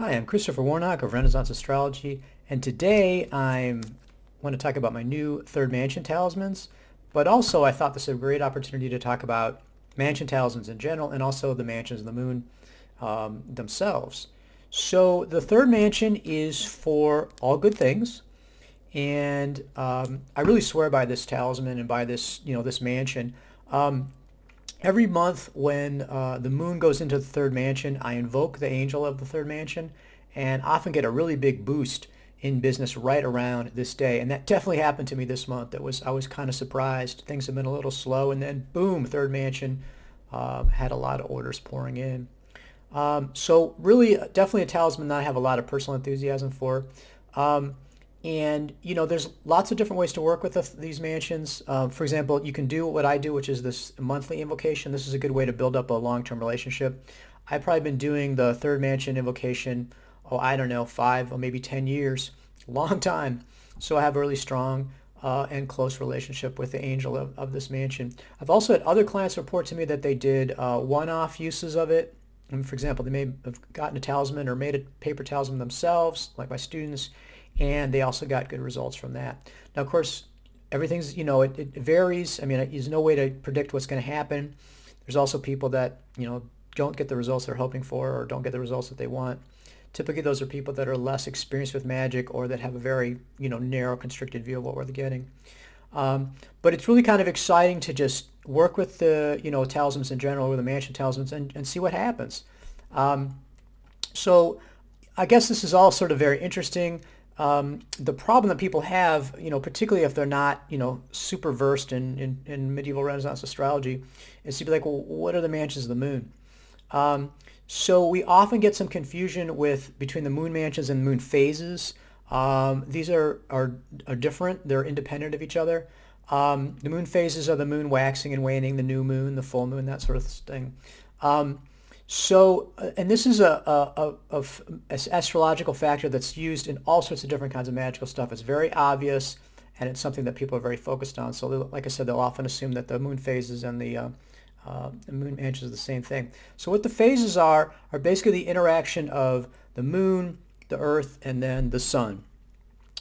Hi, I'm Christopher Warnock of Renaissance Astrology, and today I want to talk about my new third mansion talismans, but also I thought this was a great opportunity to talk about mansion talismans in general and also the mansions of the moon themselves. So the third mansion is for all good things, and I really swear by this talisman and by this, this mansion. Every month when the moon goes into the third mansion, I invoke the angel of the third mansion and often get a really big boost in business right around this day. And that definitely happened to me this month. I was kind of surprised. Things have been a little slow, and then boom, third mansion had a lot of orders pouring in. So really, definitely a talisman that I have a lot of personal enthusiasm for. And there's lots of different ways to work with these mansions. For example, you can do what I do, which is this monthly invocation. This is a good way to build up a long-term relationship. I've probably been doing the third mansion invocation, I don't know, 5 or maybe 10 years, long time. So I have a really strong and close relationship with the angel of this mansion. I've also had other clients report to me that they did one-off uses of it. And for example, they may have gotten a talisman or made a paper talisman themselves, like my students, and they also got good results from that. Now, of course, everything's, it varies. I mean, there's no way to predict what's going to happen. There's also people that, don't get the results they're hoping for or don't get the results that they want. Typically, those are people that are less experienced with magic or that have a very, narrow, constricted view of what we're getting. But it's really kind of exciting to just work with the, talismans in general, with the mansion talismans, and see what happens. So I guess this is all sort of very interesting. The problem that people have, particularly if they're not, super versed in medieval Renaissance astrology, is to be like, well, what are the mansions of the moon? So we often get some confusion between the moon mansions and moon phases. These are different. They're independent of each other. The moon phases are the moon waxing and waning, the new moon, the full moon, that sort of thing. And this is a astrological factor that's used in all sorts of different kinds of magical stuff. It's very obvious, and it's something that people are very focused on. So, like I said, they'll often assume that the moon phases and the moon mansions are the same thing. So what the phases are basically the interaction of the moon, the earth, and then the sun.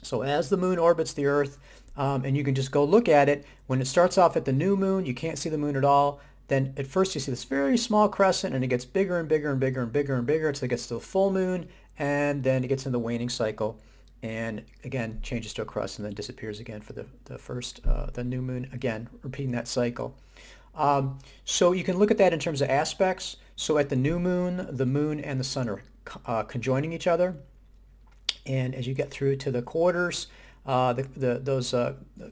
So as the moon orbits the earth, and you can just go look at it, when it starts off at the new moon, you can't see the moon at all. Then at first you see this very small crescent, and it gets bigger and bigger and bigger and bigger and bigger until it gets to the full moon, and then it gets in the waning cycle, and again changes to a crest and then disappears again for the new moon, again repeating that cycle. So you can look at that in terms of aspects. So at the new moon, the moon and the sun are conjoining each other, and as you get through to the quarters, those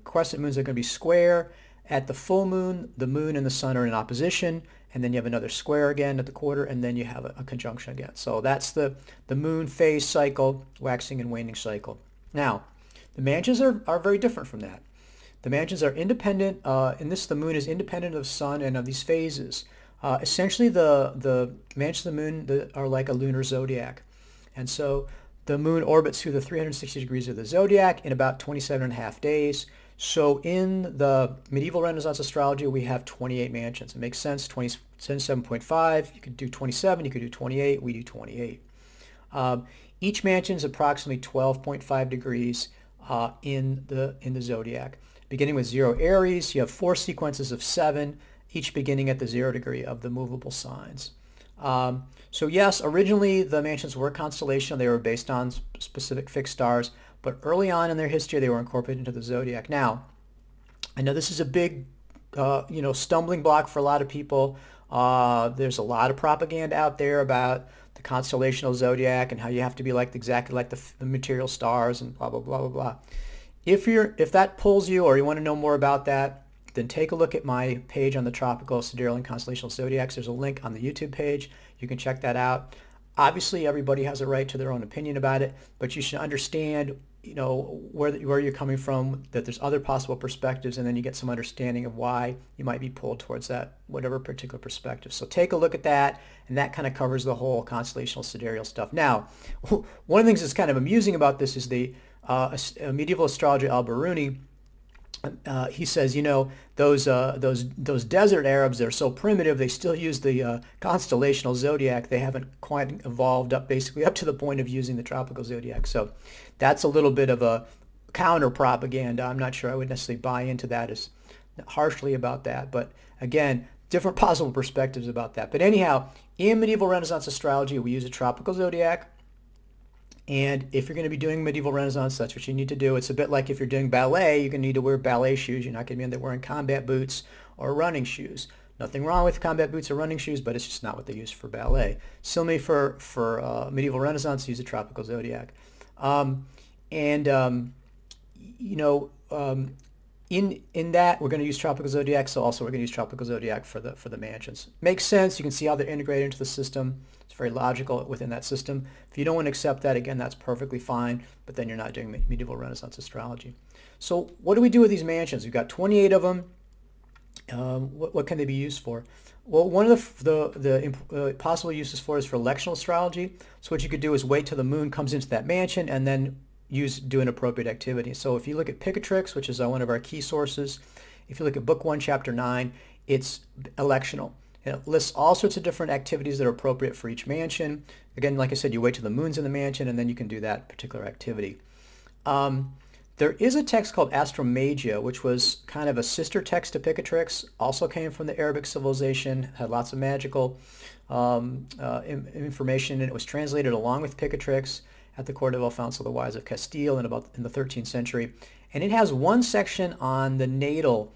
crescent moons are going to be square. At the full moon, the moon and the sun are in opposition, and then you have another square again at the quarter, and then you have a conjunction again. So that's the moon phase cycle, waxing and waning cycle. Now, the mansions are very different from that. The mansions are independent, the moon is independent of the sun and of these phases. Essentially, the mansions of the moon are like a lunar zodiac. And so the moon orbits through the 360 degrees of the zodiac in about 27.5 days. So in the medieval Renaissance astrology, we have 28 mansions. It makes sense, 27.5. You could do 27, you could do 28, we do 28. Each mansion is approximately 12.5 degrees in the zodiac. Beginning with 0 Aries, you have 4 sequences of 7, each beginning at the 0 degree of the movable signs. So yes, originally the mansions were constellational. They were based on specific fixed stars, but early on in their history, they were incorporated into the zodiac. Now, I know this is a big, stumbling block for a lot of people. There's a lot of propaganda out there about the constellational zodiac and how you have to be exactly like the material stars and blah, blah, blah, blah, blah. If that pulls you or you want to know more about that, then take a look at my page on the tropical, sidereal, and constellational zodiacs. There's a link on the YouTube page. You can check that out. Obviously, everybody has a right to their own opinion about it, but you should understand, where you're coming from, that there's other possible perspectives, and then you get some understanding of why you might be pulled towards that, whatever particular perspective. So take a look at that, and that kind of covers the whole constellational sidereal stuff. Now, one of the things that's kind of amusing about this is the medieval astrologer Al-Biruni he says, you know, those desert Arabs, they're so primitive, they still use the constellational zodiac. They haven't quite evolved up basically up to the point of using the tropical zodiac. So that's a little bit of a counter propaganda. I'm not sure I would necessarily buy into that as harshly about that. But again, different possible perspectives about that. But anyhow, in medieval Renaissance astrology, we use a tropical zodiac. And if you're going to be doing medieval Renaissance, that's what you need to do. It's a bit like if you're doing ballet, you're going to need to wear ballet shoes. You're not going to be in there wearing combat boots or running shoes. Nothing wrong with combat boots or running shoes, but it's just not what they use for ballet. Similarly, for medieval Renaissance, use a tropical zodiac. You know, in that we're going to use tropical zodiac. So also we're going to use tropical zodiac for the mansions. Makes sense. You can see how they're integrated into the system. It's very logical within that system. If you don't want to accept that, again, that's perfectly fine, but then you're not doing medieval Renaissance astrology. So what do we do with these mansions? We've got 28 of them. What can they be used for? Well, one of the possible uses for is for electional astrology. So what you could do is wait till the moon comes into that mansion and then do an appropriate activity. So if you look at Picatrix, which is one of our key sources, if you look at Book 1, Chapter 9, it's electional. It lists all sorts of different activities that are appropriate for each mansion. Again, like I said, you wait till the moon's in the mansion and then you can do that particular activity. There is a text called Astromagia, which was kind of a sister text to Picatrix, also came from the Arabic civilization, had lots of magical information, and it was translated along with Picatrix at the court of Alfonso the Wise of Castile in the 13th century. And it has one section on the natal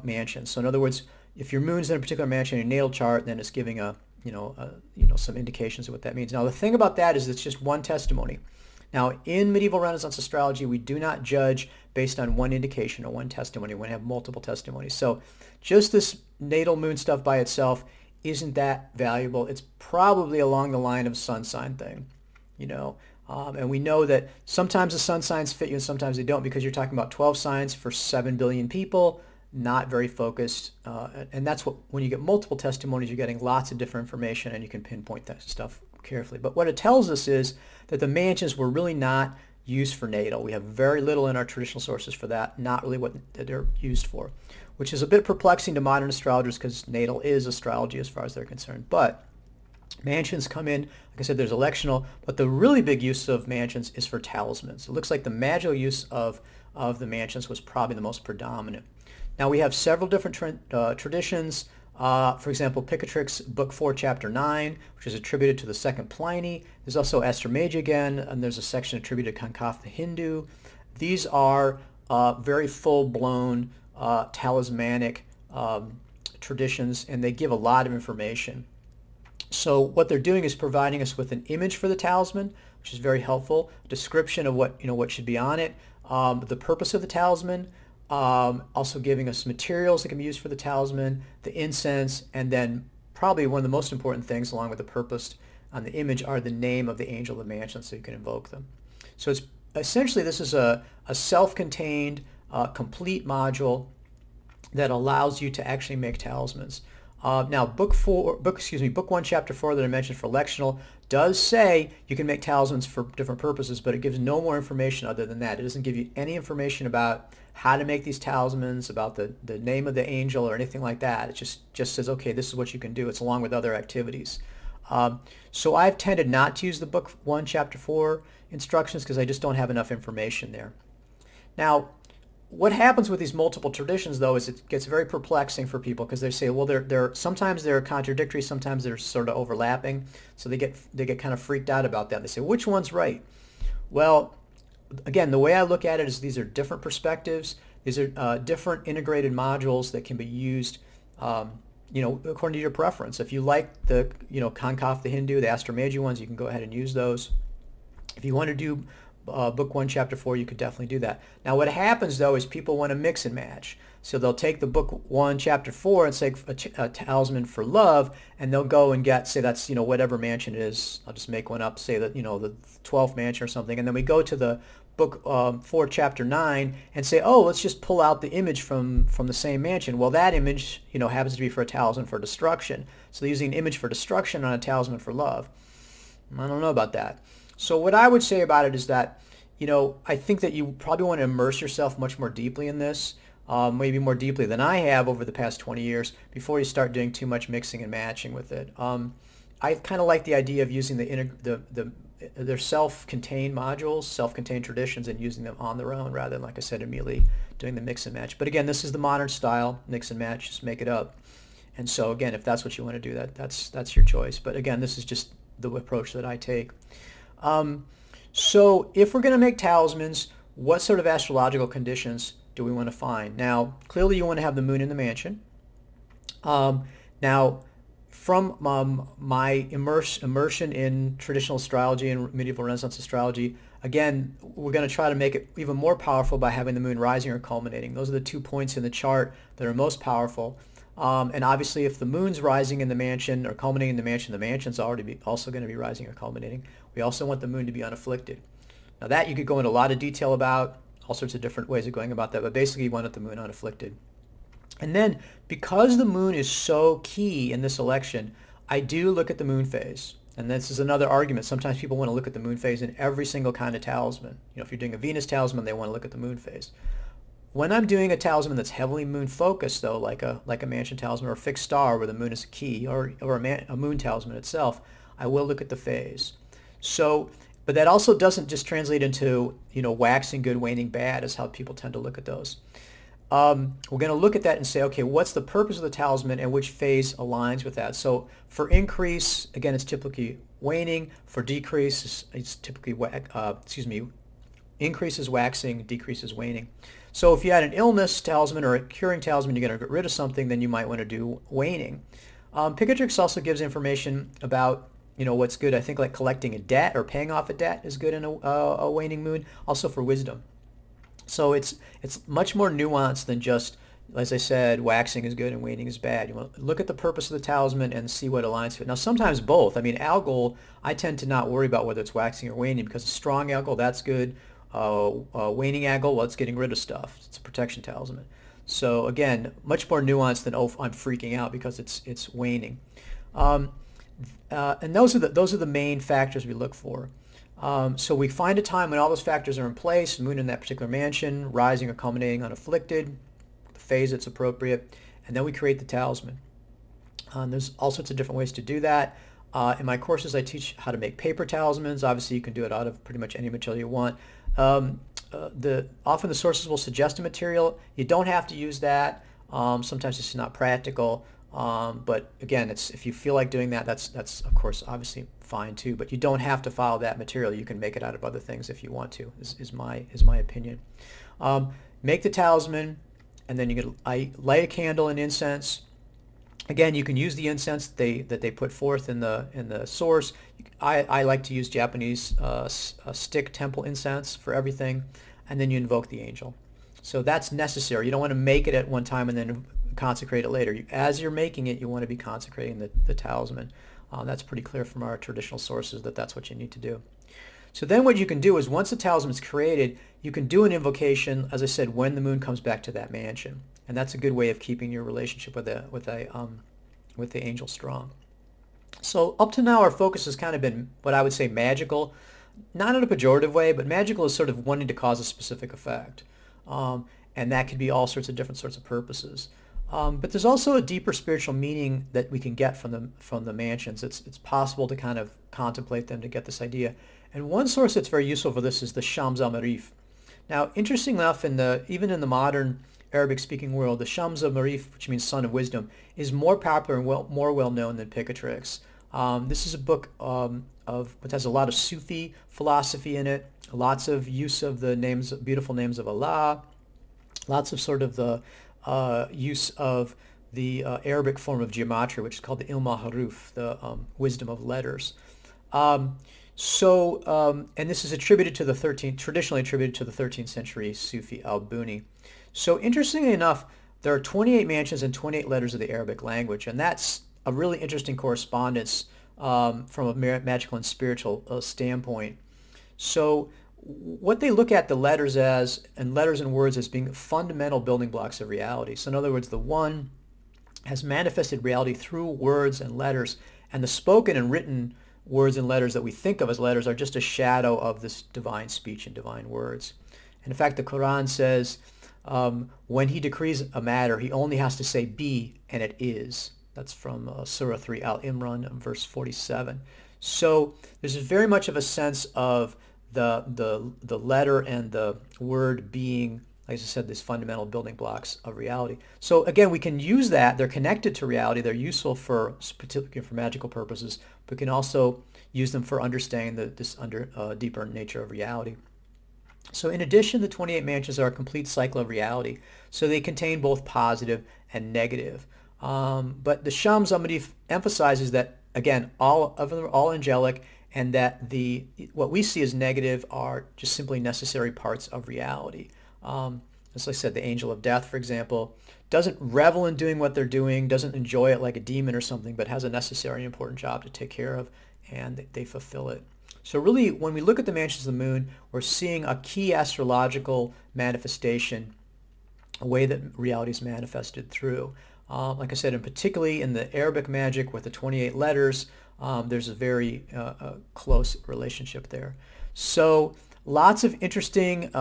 mansion. So in other words, if your moon's in a particular mansion in your natal chart, then it's giving some indications of what that means. Now the thing about that is it's just one testimony. Now in medieval Renaissance astrology, we do not judge based on one indication or one testimony. We have multiple testimonies. So just this natal moon stuff by itself isn't that valuable. It's probably along the line of sun sign thing, you know. And we know that sometimes the sun signs fit you and sometimes they don't, because you're talking about 12 signs for 7 billion people. Not very focused, and that's when you get multiple testimonies, you're getting lots of different information and you can pinpoint that stuff carefully. But what it tells us is that the mansions were really not used for natal. We have very little in our traditional sources for that, not really what they're used for, which is a bit perplexing to modern astrologers because natal is astrology as far as they're concerned. But mansions come in, like I said, there's electional, but the really big use of mansions is for talismans. It looks like the magical use of the mansions was probably the most predominant. Now we have several different traditions. For example, Picatrix, Book 4, Chapter 9, which is attributed to the second Pliny. There's also Astromagia again, and there's a section attributed to Kankath the Hindu. These are very full-blown talismanic traditions, and they give a lot of information. So what they're doing is providing us with an image for the talisman, which is very helpful, description of what should be on it, the purpose of the talisman, also giving us materials that can be used for the talisman, the incense, and then probably one of the most important things along with the purpose on the image are the name of the angel of the mansion so you can invoke them. So it's essentially this is a self-contained complete module that allows you to actually make talismans. Now Book 1 Chapter 4 that I mentioned for electional does say you can make talismans for different purposes, but it gives no more information other than that. It doesn't give you any information about how to make these talismans, about the name of the angel or anything like that. It just says, okay, this is what you can do. It's along with other activities. So I've tended not to use the Book 1 Chapter 4 instructions because I just don't have enough information there. Now, what happens with these multiple traditions, though, is it gets very perplexing for people because they say, well, sometimes they're contradictory, sometimes they're sort of overlapping, so they get kind of freaked out about that. They say, which one's right? Well, again, the way I look at it is these are different perspectives. These are different integrated modules that can be used, according to your preference. If you like the, Kankath the Hindu, the Astromagia ones, you can go ahead and use those. If you want to do Book 1 Chapter 4, you could definitely do that. Now what happens though is people want to mix and match. So they'll take the Book 1 Chapter 4 and say a talisman for love, and they'll go and get, say that's whatever mansion it is, I'll just make one up, say that the 12th mansion or something, and then we go to the Book 4 Chapter 9 and say, oh, let's just pull out the image from the same mansion. Well, that image happens to be for a talisman for destruction. So they're using an image for destruction on a talisman for love. I don't know about that. So what I would say about it is that, I think that you probably want to immerse yourself much more deeply in this, maybe more deeply than I have over the past 20 years before you start doing too much mixing and matching with it. I kind of like the idea of using their self-contained modules, self-contained traditions, and using them on their own rather than, like I said, immediately doing the mix and match. But again, this is the modern style, mix and match, just make it up. And so again, if that's what you want to do, that's your choice. But again, this is just the approach that I take. So if we're going to make talismans, what sort of astrological conditions do we want to find? Now, clearly you want to have the moon in the mansion. Now, from my immersion in traditional astrology and medieval Renaissance astrology, again, we're going to try to make it even more powerful by having the moon rising or culminating. Those are the 2 points in the chart that are most powerful. And obviously, if the moon's rising in the mansion or culminating in the mansion's also going to be rising or culminating. We also want the moon to be unafflicted. Now that you could go into a lot of detail about, all sorts of different ways of going about that, but basically you want the moon unafflicted. And then, because the moon is so key in this election, I do look at the moon phase. And this is another argument. Sometimes people want to look at the moon phase in every single kind of talisman. If you're doing a Venus talisman, they want to look at the moon phase. When I'm doing a talisman that's heavily moon focused, though, like a mansion talisman or a fixed star where the moon is a key, or a moon talisman itself, I will look at the phase. So, but that also doesn't just translate into, waxing good, waning bad is how people tend to look at those. We're going to look at that and say, okay, what's the purpose of the talisman and which phase aligns with that? So for increase, again, it's typically waning. For decrease, it's typically, increase is waxing, decrease is waning. So if you had an illness talisman or a curing talisman, you're going to get rid of something, then you might want to do waning. Picatrix also gives information about, what's good. I think like collecting a debt or paying off a debt is good in a waning moon. Also for wisdom. So it's much more nuanced than just, as I said, waxing is good and waning is bad. You want to look at the purpose of the talisman and see what aligns to it. Now, sometimes both. I mean, algol, I tend to not worry about whether it's waxing or waning because a strong algol, that's good. Waning algol, well, it's getting rid of stuff. It's a protection talisman. So again, much more nuanced than, oh, I'm freaking out because it's waning. And those are the main factors we look for. So we find a time when all those factors are in place, moon in that particular mansion, rising or culminating unafflicted, the phase that's appropriate, and then we create the talisman. There's all sorts of different ways to do that. In my courses, I teach how to make paper talismans. Obviously, you can do it out of pretty much any material you want. Often the sources will suggest a material. You don't have to use that. Sometimes it's not practical. But again, if you feel like doing that, that's of course obviously fine too. But you don't have to follow that material. You can make it out of other things if you want to. Is my opinion. Make the talisman, and then I light a candle and incense. Again, you can use the incense that they put forth in the source. I like to use Japanese stick temple incense for everything, and then you invoke the angel. So that's necessary. You don't want to make it at one time and then consecrate it later. As you're making it, you want to be consecrating the talisman. That's pretty clear from our traditional sources that that's what you need to do. So then what you can do is once the talisman is created, you can do an invocation, as I said, when the moon comes back to that mansion. And that's a good way of keeping your relationship with the angel strong. So up to now, our focus has kind of been what I would say magical, not in a pejorative way, but magical is sort of wanting to cause a specific effect. And that could be all sorts of different sorts of purposes. But there's also a deeper spiritual meaning that we can get from the mansions. It's possible to kind of contemplate them to get this idea. And one source that's very useful for this is the Shams al-Maarif. Now, interesting enough, even in the modern Arabic-speaking world, the Shams al-Maarif, which means Son of Wisdom, is more popular and more well-known than Picatrix. This is a book which has a lot of Sufi philosophy in it, lots of use of the beautiful names of Allah, lots of sort of the use of the Arabic form of geometry, which is called the Ilm al-Haruf, the wisdom of letters. And this is traditionally attributed to the 13th century Sufi al-Buni. So interestingly enough, there are 28 mansions and 28 letters of the Arabic language, and that's a really interesting correspondence from a magical and spiritual standpoint. So what they look at the letters and words as being fundamental building blocks of reality. So in other words, the one has manifested reality through words and letters, and the spoken and written words and letters that we think of as letters are just a shadow of this divine speech and divine words. And in fact, the Quran says when he decrees a matter, he only has to say be, and it is. That's from Surah 3 Al-Imran, verse 47. So there's very much of a sense of the letter and the word being, like I said, these fundamental building blocks of reality. So again, we can use that. They're connected to reality. They're useful for particularly for magical purposes, but we can also use them for understanding this deeper nature of reality. So in addition, the 28 mansions are a complete cycle of reality. So they contain both positive and negative. But the Shams al-Maarif emphasizes that, again, all of them are all angelic, and that what we see as negative are just simply necessary parts of reality. As I said, the angel of death, for example, doesn't revel in doing what they're doing, doesn't enjoy it like a demon or something, but has a necessary and important job to take care of, and they fulfill it. So really, when we look at the mansions of the moon, we're seeing a key astrological manifestation, a way that reality is manifested through. Like I said, and particularly in the Arabic magic with the 28 letters, there's a very close relationship there. So lots of interesting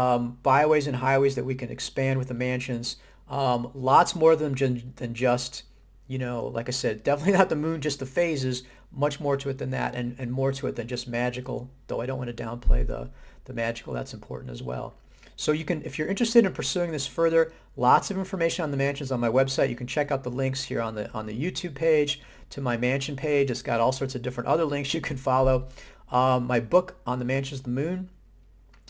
byways and highways that we can expand with the mansions. Lots more than just, like I said, definitely not the moon, just the phases. Much more to it than that, and more to it than just magical, though I don't want to downplay the magical. That's important as well. So you can, if you're interested in pursuing this further, lots of information on the mansions on my website. You can check out the links here on the YouTube page to my mansion page. It's got all sorts of different other links you can follow. My book on the mansions of the moon,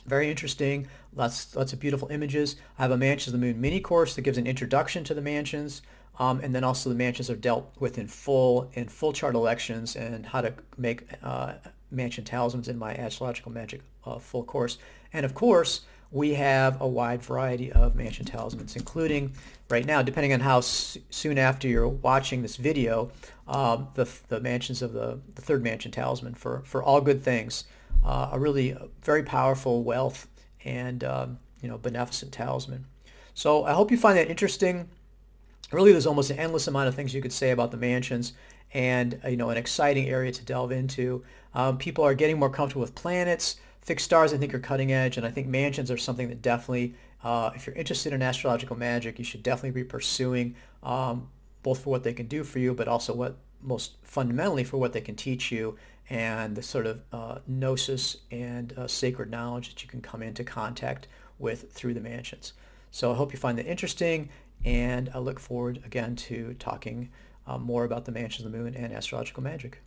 very interesting. Lots of beautiful images. I have a Mansions of the Moon mini-course that gives an introduction to the mansions. And then also the mansions are dealt with in full chart elections and how to make mansion talismans in my Astrological Magic full course. And of course, we have a wide variety of mansion talismans, including right now, depending on how soon after you're watching this video, the mansions of the third mansion talisman for all good things, a really very powerful wealth and beneficent talisman. So I hope you find that interesting. Really, there's almost an endless amount of things you could say about the mansions, and an exciting area to delve into. People are getting more comfortable with planets. Fixed stars, I think, are cutting edge, and I think mansions are something that definitely, if you're interested in astrological magic, you should definitely be pursuing, both for what they can do for you, but also most fundamentally for what they can teach you, and the sort of gnosis and sacred knowledge that you can come into contact with through the mansions. So I hope you find that interesting. And I look forward again to talking more about the Mansions of the Moon and astrological magic.